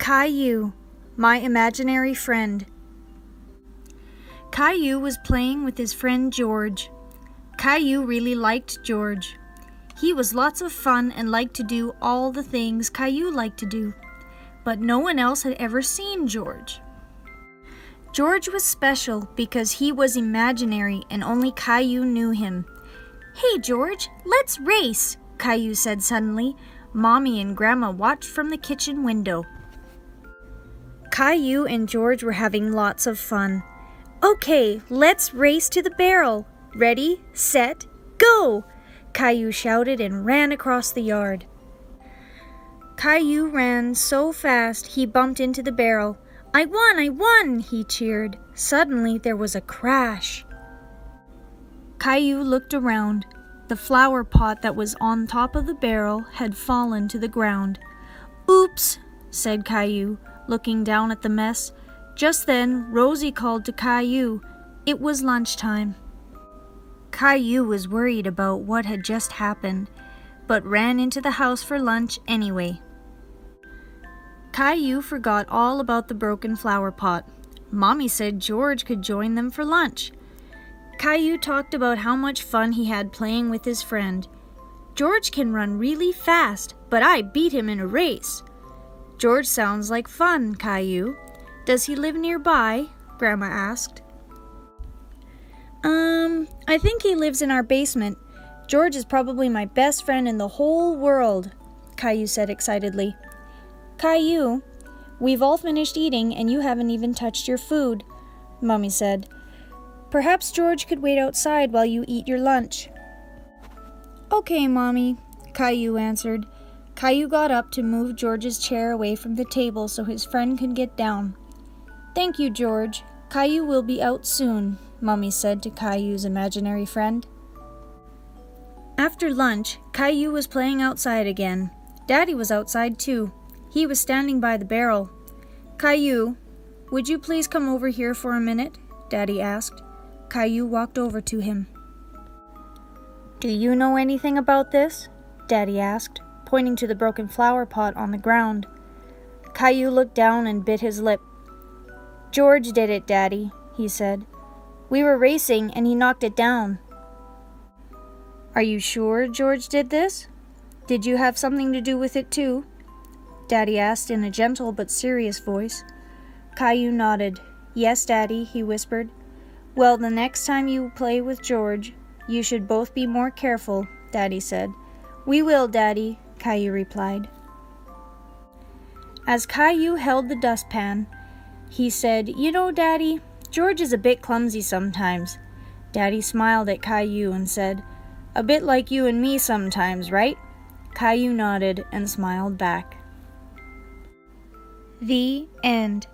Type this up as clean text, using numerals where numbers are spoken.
Caillou, my imaginary friend. Caillou was playing with his friend George. Caillou really liked George. He was lots of fun and liked to do all the things Caillou liked to do, but no one else had ever seen George. George was special because he was imaginary and only Caillou knew him. "Hey George, let's race," Caillou said suddenly. Mommy and Grandma watched from the kitchen window. Caillou and George were having lots of fun. "Okay, let's race to the barrel. Ready, set, go!" Caillou shouted and ran across the yard. Caillou ran so fast he bumped into the barrel. I won, he cheered. Suddenly there was a crash. Caillou looked around. The flower pot that was on top of the barrel had fallen to the ground. "Oops," said Caillou, looking down at the mess. Just then, Rosie called to Caillou. It was lunchtime. Caillou was worried about what had just happened, but ran into the house for lunch anyway. Caillou forgot all about the broken flower pot. Mommy said George could join them for lunch. Caillou talked about how much fun he had playing with his friend. "George can run really fast, but I beat him in a race." "George sounds like fun, Caillou. Does he live nearby?" Grandma asked. I think he lives in our basement. George is probably my best friend in the whole world," Caillou said excitedly. "Caillou, we've all finished eating and you haven't even touched your food," Mommy said. "Perhaps George could wait outside while you eat your lunch." "Okay, Mommy," Caillou answered. Caillou got up to move George's chair away from the table so his friend could get down. "Thank you, George. Caillou will be out soon," Mommy said to Caillou's imaginary friend. After lunch, Caillou was playing outside again. Daddy was outside too. He was standing by the barrel. "Caillou, would you please come over here for a minute?" Daddy asked. Caillou walked over to him. "Do you know anything about this?" Daddy asked, pointing to the broken flower pot on the ground. Caillou looked down and bit his lip. "George did it, Daddy," he said. "We were racing and he knocked it down." "Are you sure George did this? Did you have something to do with it too?" Daddy asked in a gentle but serious voice. Caillou nodded. "Yes, Daddy," he whispered. "Well, the next time you play with George, you should both be more careful," Daddy said. "We will, Daddy," Caillou replied. As Caillou held the dustpan, he said, "You know, Daddy, George is a bit clumsy sometimes." Daddy smiled at Caillou and said, "A bit like you and me sometimes, right?" Caillou nodded and smiled back. The end.